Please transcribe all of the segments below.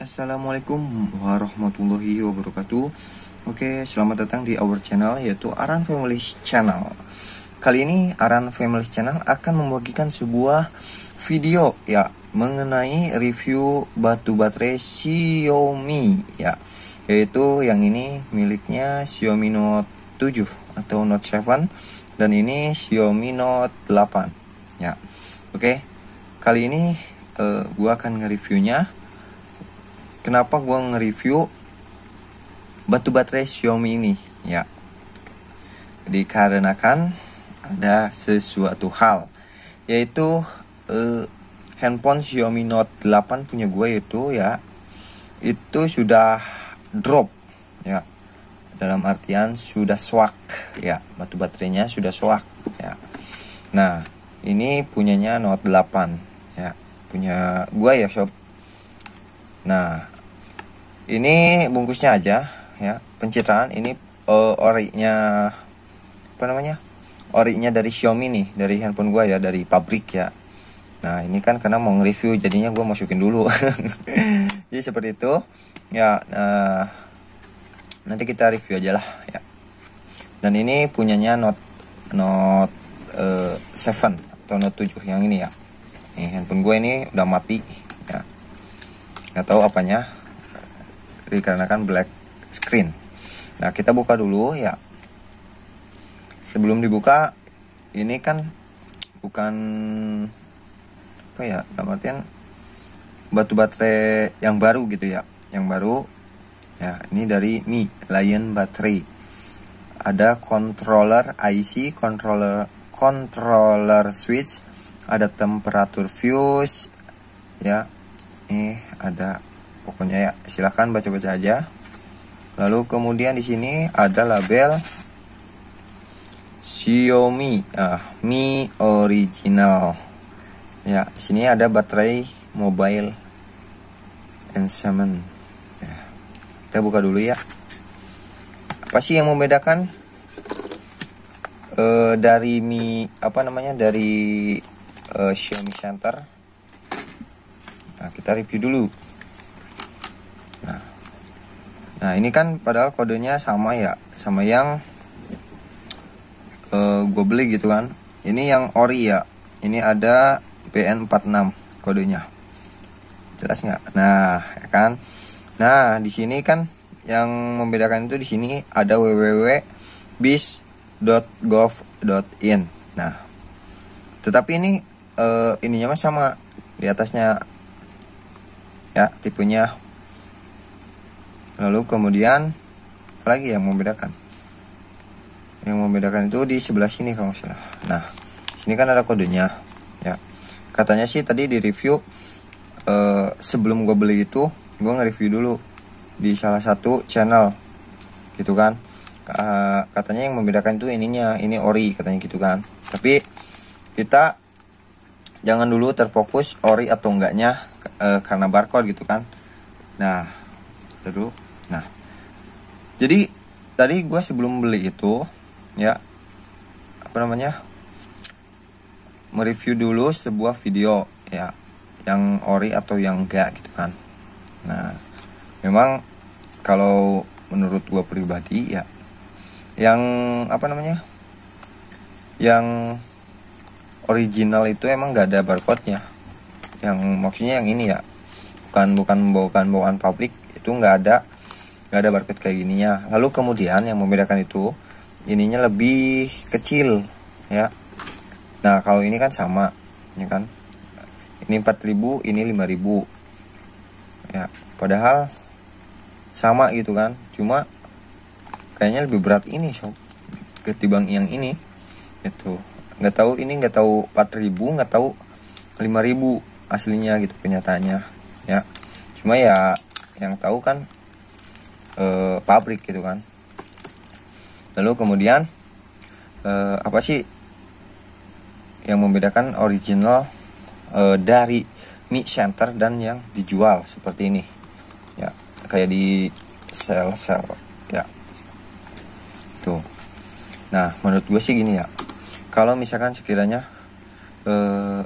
Assalamualaikum warahmatullahi wabarakatuh. Oke, selamat datang di our channel, yaitu Aran Family Channel. Kali ini Aran Family Channel akan membagikan sebuah video ya mengenai review batu baterai Xiaomi ya, yaitu yang ini miliknya Xiaomi Note 7 atau Note 7, dan ini Xiaomi Note 8 ya. Oke, kali ini gua akan nge-reviewnya. Kenapa gua nge-review batu baterai Xiaomi ini ya? Dikarenakan ada sesuatu hal, yaitu handphone Xiaomi Note 8 punya gue itu ya, itu sudah drop ya. Dalam artian sudah swak ya, batu baterainya sudah swak ya. Nah, ini punyanya Note 8 ya, punya gue ya sob. Nah, ini bungkusnya aja ya, pencitraan ini orinya apa namanya, orinya dari Xiaomi nih, dari handphone gua ya, dari pabrik ya. Nah, ini kan karena mau nge-review jadinya gua masukin dulu. Jadi seperti itu ya. Nanti kita review aja lah ya. Dan ini punyanya Note 7 atau Note 7 yang ini ya. Nih, handphone gue ini udah mati ya, nggak tahu apanya, dikarenakan black screen. Nah, kita buka dulu ya. Sebelum dibuka, ini kan bukan apa ya, dalam artian batu baterai yang baru gitu ya, yang baru ya. Ini dari Mi Lion Battery. Ada controller IC, controller switch, ada temperatur fuse ya. Ini ada pokoknya ya, silahkan baca-baca aja. Lalu kemudian di sini ada label Xiaomi Mi Original. Ya, di sini ada baterai mobile ensemble. Ya, kita buka dulu ya. Apa sih yang membedakan dari Mi apa namanya, dari Xiaomi Center? Nah, kita review dulu. Nah, ini kan padahal kodenya sama ya, sama yang gue beli gitu kan. Ini yang ori ya. Ini ada BN46 kodenya. Jelas nggak? Nah, ya kan. Nah, di sini kan yang membedakan itu, di sini ada www.bis.gov.in. Nah, tetapi ini ininya mah sama di atasnya ya, tipenya. Lalu kemudian lagi yang membedakan, itu di sebelah sini kalau nggak salah. Nah, sini kan ada kodenya ya. Katanya sih tadi di review, sebelum gue beli itu gue nge-review dulu di salah satu channel gitu kan. Katanya yang membedakan itu ininya, ini ori katanya gitu kan. Tapi kita jangan dulu terfokus ori atau enggaknya karena barcode gitu kan. Nah, terus jadi tadi gue sebelum beli itu ya, apa namanya, mereview dulu sebuah video ya, yang ori atau yang enggak gitu kan. Nah, memang kalau menurut gue pribadi ya, yang apa namanya, yang original itu emang gak ada barcode-nya. Yang maksudnya yang ini ya, bukan bawaan pabrik, itu nggak ada barcode kayak gininya. Lalu kemudian yang membedakan itu, ininya lebih kecil ya. Nah, kalau ini kan sama ya kan, ini 4.000, ini 5.000 ya, padahal sama gitu kan. Cuma kayaknya lebih berat ini sob ketimbang yang ini gitu. Nggak tahu, ini nggak tahu 4.000, nggak tahu 5.000 aslinya gitu kenyataannya ya. Cuma ya yang tahu kan pabrik gitu kan. Lalu kemudian apa sih yang membedakan original dari Mi Center dan yang dijual seperti ini ya, kayak di sel ya tuh. Nah, menurut gue sih gini ya, kalau misalkan sekiranya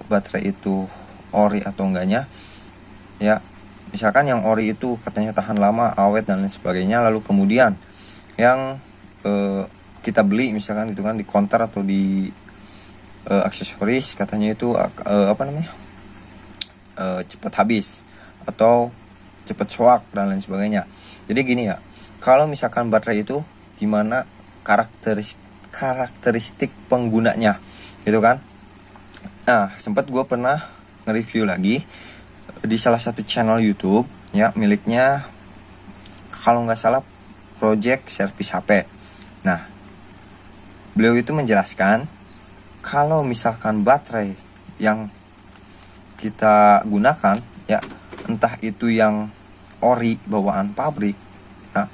baterai itu ori atau enggaknya ya, misalkan yang ori itu katanya tahan lama, awet dan lain sebagainya. Lalu kemudian yang kita beli misalkan gitu kan di counter atau di aksesoris, katanya itu cepat habis atau cepat soak dan lain sebagainya. Jadi gini ya, kalau misalkan baterai itu gimana karakteristik penggunanya gitu kan. Nah, sempat gue pernah nge-review lagi di salah satu channel YouTube ya, miliknya kalau nggak salah Project Service HP. Nah, beliau itu menjelaskan kalau misalkan baterai yang kita gunakan ya, entah itu yang ori bawaan pabrik ya,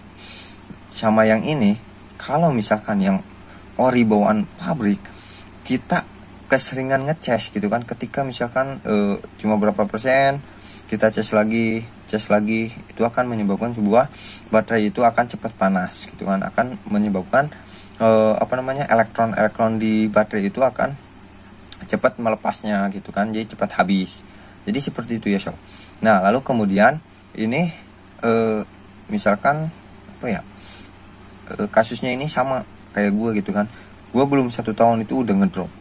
sama yang ini, kalau misalkan yang ori bawaan pabrik kita keseringan ngecas gitu kan, ketika misalkan cuma berapa persen kita cas lagi, itu akan menyebabkan sebuah baterai itu akan cepat panas gitu kan, akan menyebabkan elektron di baterai itu akan cepat melepasnya gitu kan, jadi cepat habis. Jadi seperti itu ya sob. Nah, lalu kemudian ini misalkan kasusnya ini sama kayak gue gitu kan, gue belum 1 tahun itu udah ngedrop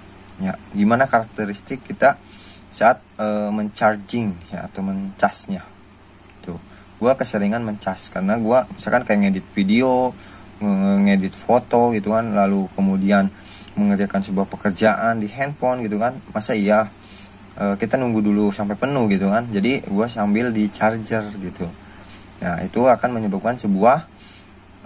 ya. Gimana karakteristik kita saat mencharging ya atau mencasnya gitu. Gue keseringan mencas karena gue misalkan kayak ngedit video, ngedit foto gitu kan, lalu kemudian mengerjakan sebuah pekerjaan di handphone gitu kan, masa iya kita nunggu dulu sampai penuh gitu kan. Jadi gue sambil di charger gitu. Nah, itu akan menyebabkan sebuah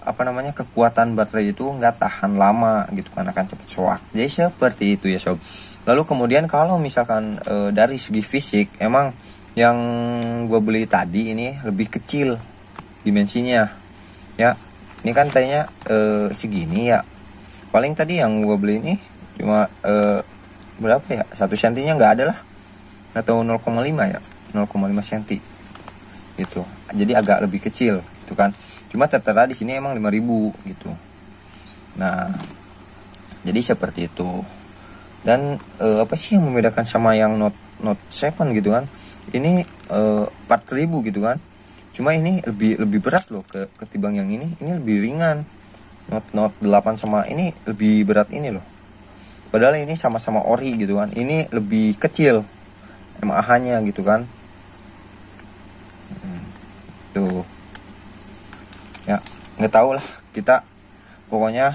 kekuatan baterai itu nggak tahan lama gitu kan, akan cepat soak. Jadi seperti itu ya sob. Lalu kemudian kalau misalkan dari segi fisik, emang yang gue beli tadi ini lebih kecil dimensinya ya. Ini kan tadinya segini ya, paling tadi yang gue beli ini cuma berapa ya, 1 sentinya nggak ada lah, atau 0,5 ya, 0,5 senti gitu. Jadi agak lebih kecil gitu kan. Cuma tertera di sini emang 5.000 gitu. Nah, jadi seperti itu. Dan apa sih yang membedakan sama yang Note 7 gitu kan? Ini 4.000 gitu kan. Cuma ini lebih berat loh ketimbang yang ini. Ini lebih ringan. Note 8 sama ini lebih berat ini loh. Padahal ini sama-sama ori gitu kan. Ini lebih kecil mAh-nya gitu kan. Tuh. Ya, nggak tahu lah kita. Pokoknya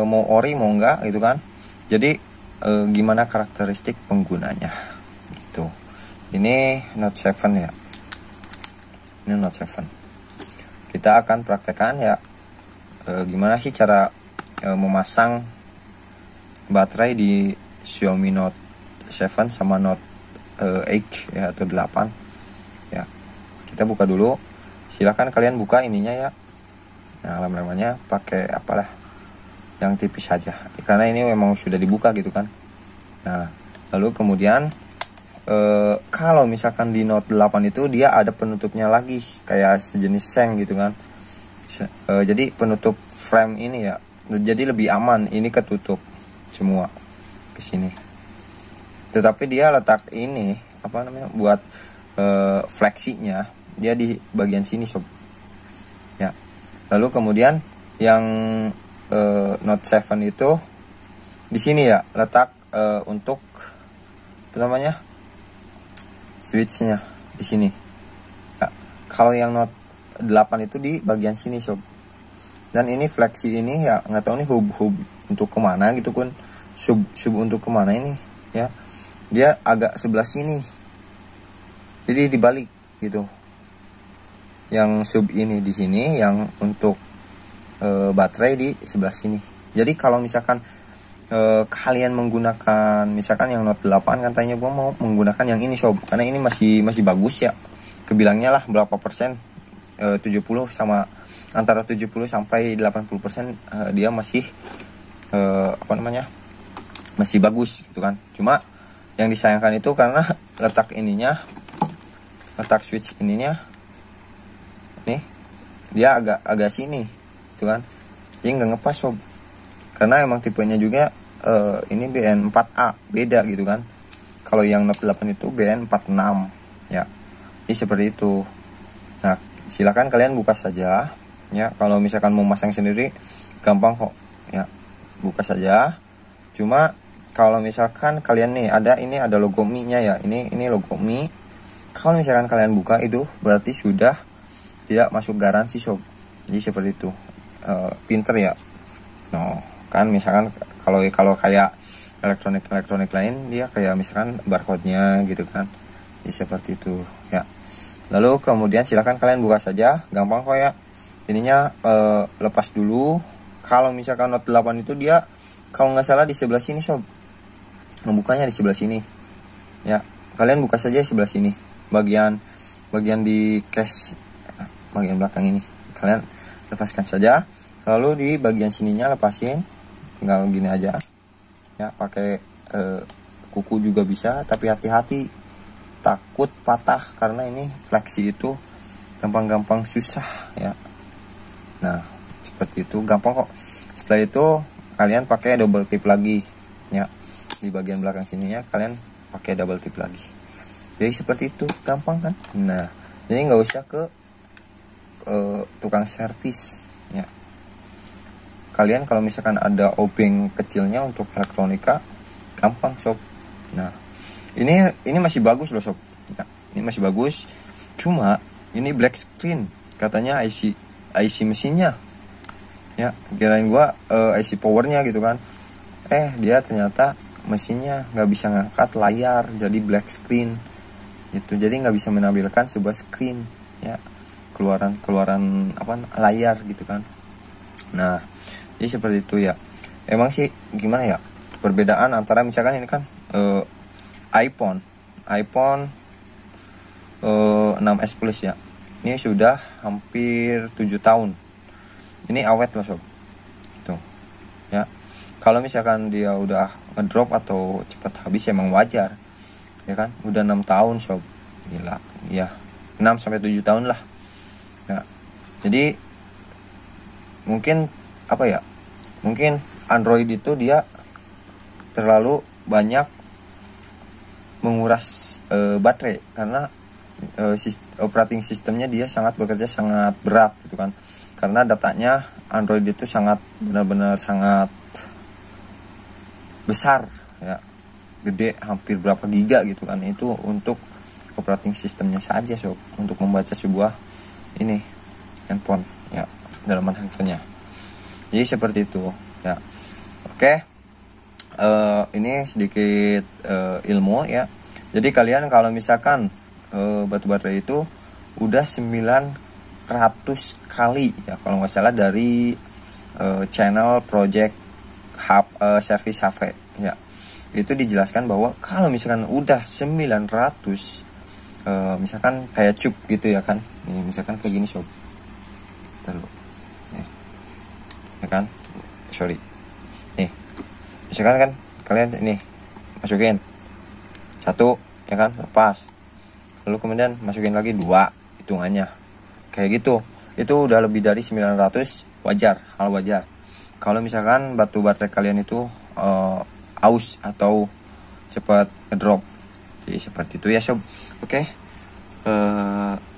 mau ori mau enggak gitu kan. Jadi gimana karakteristik penggunanya gitu. Ini Note 7 ya. Ini Note 7. Kita akan praktekkan ya gimana sih cara memasang baterai di Xiaomi Note 7 sama Note 8 ya, atau 8 ya. Kita buka dulu. Silahkan kalian buka ininya ya. Nah, lem-lemannya pakai apalah yang tipis saja, karena ini memang sudah dibuka gitu kan. Nah, lalu kemudian kalau misalkan di Note 8 itu dia ada penutupnya lagi, kayak sejenis seng gitu kan. Jadi penutup frame ini ya, jadi lebih aman, ini ketutup semua ke sini. Tetapi dia letak ini buat fleksinya dia di bagian sini sob ya. Lalu kemudian yang Note 7 itu di sini ya letak untuk switchnya di sini ya. Kalau yang Note 8 itu di bagian sini sob. Dan ini fleksi ini ya nggak tahu nih hub untuk kemana gitu kan, sub untuk kemana ini ya. Dia agak sebelah sini, jadi dibalik gitu. Yang sub ini di sini, yang untuk baterai di sebelah sini. Jadi kalau misalkan kalian menggunakan misalkan yang Note 8, katanya gua mau menggunakan yang ini sob, karena ini masih bagus ya. Kebilangnya lah berapa persen, 70 sama antara 70 sampai 80% dia masih masih bagus gitu kan. Cuma yang disayangkan itu karena letak switch ininya nih, dia agak sini gitu kan. Jadi nggak ngepas sob, karena emang tipenya juga ini BN4A, beda gitu kan. Kalau yang Note 8 itu BN46 ya. Jadi seperti itu. Nah, silakan kalian buka saja ya. Kalau misalkan mau masang sendiri gampang kok ya, buka saja. Cuma kalau misalkan kalian nih ada logo Mi-nya ya, ini logo Mi. Kalau misalkan kalian buka itu berarti sudah tidak masuk garansi sob. Jadi seperti itu. Pinter ya. No, kan misalkan kalau kayak elektronik lain dia kayak misalkan barcode-nya gitu kan. Jadi seperti itu ya. Lalu kemudian silahkan kalian buka saja, gampang kok ya. Ininya lepas dulu. Kalau misalkan Note 8 itu dia kalau nggak salah di sebelah sini sob. Membukanya di sebelah sini. Ya, kalian buka saja di sebelah sini. Bagian di case bagian belakang ini. Kalian lepaskan saja. Lalu di bagian sininya lepasin. Tinggal gini aja. Ya, pakai kuku juga bisa, tapi hati-hati takut patah karena ini fleksi itu gampang-gampang susah ya. Nah, seperti itu gampang kok. Setelah itu kalian pakai double tip lagi ya. Di bagian belakang sininya kalian pakai double tip lagi. Jadi seperti itu, gampang kan? Nah, jadi nggak usah ke tukang servis ya. Kalian kalau misalkan ada obeng kecilnya untuk elektronika, gampang sob. Nah, ini masih bagus loh sob ya, ini masih bagus, cuma ini black screen katanya IC mesinnya ya. Kirain gua IC powernya gitu kan, dia ternyata mesinnya nggak bisa ngangkat layar, jadi black screen gitu. Jadi nggak bisa menampilkan sebuah screen ya, keluaran apa layar gitu kan. Nah, jadi seperti itu ya. Emang sih gimana ya perbedaan antara misalkan ini kan iPhone 6s Plus ya. Ini sudah hampir 7 tahun. Ini awet loh sob. Tuh. Ya. Kalau misalkan dia udah ngedrop atau cepat habis emang wajar. Ya kan? Udah 6 tahun sob. Gila. Ya. 6 sampai 7 tahun lah. Ya. Jadi mungkin apa ya? Mungkin Android itu dia terlalu banyak menguras baterai karena operating sistemnya dia bekerja sangat berat gitu kan, karena datanya Android itu benar-benar sangat besar ya, gede, hampir berapa giga gitu kan. Itu untuk operating sistemnya saja sob, untuk membaca sebuah ini handphone ya, dalaman handphonenya. Jadi seperti itu ya. Oke. Ini sedikit ilmu ya. Jadi kalian kalau misalkan batu baterai itu udah 900 kali ya kalau nggak salah dari channel project hub service HP ya, itu dijelaskan bahwa kalau misalkan udah 900 misalkan kayak cup gitu ya kan, nih misalkan kayak gini sob, terus ya kan, sorry nih, misalkan kan kalian ini masukin 1 ya kan, lepas, lalu kemudian masukin lagi 2, hitungannya kayak gitu. Itu udah lebih dari 900, wajar, hal wajar. Kalau misalkan batu baterai kalian itu aus atau cepat ngedrop, jadi seperti itu ya sob. Oke.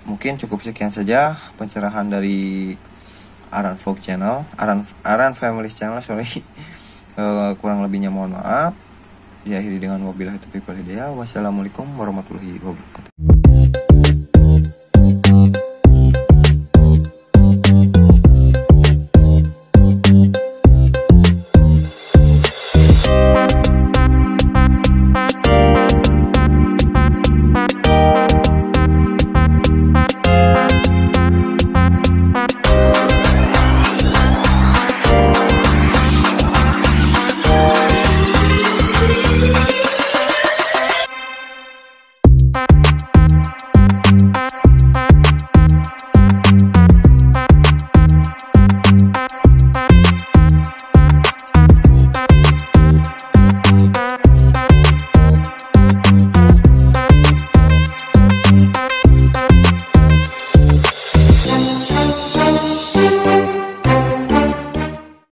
Mungkin cukup sekian saja pencerahan dari Aran Vlog Channel, Aran Family Channel, sorry. Kurang lebihnya mohon maaf. Diakhiri dengan wabillahi taufiq wal hidayah. Wassalamualaikum warahmatullahi wabarakatuh.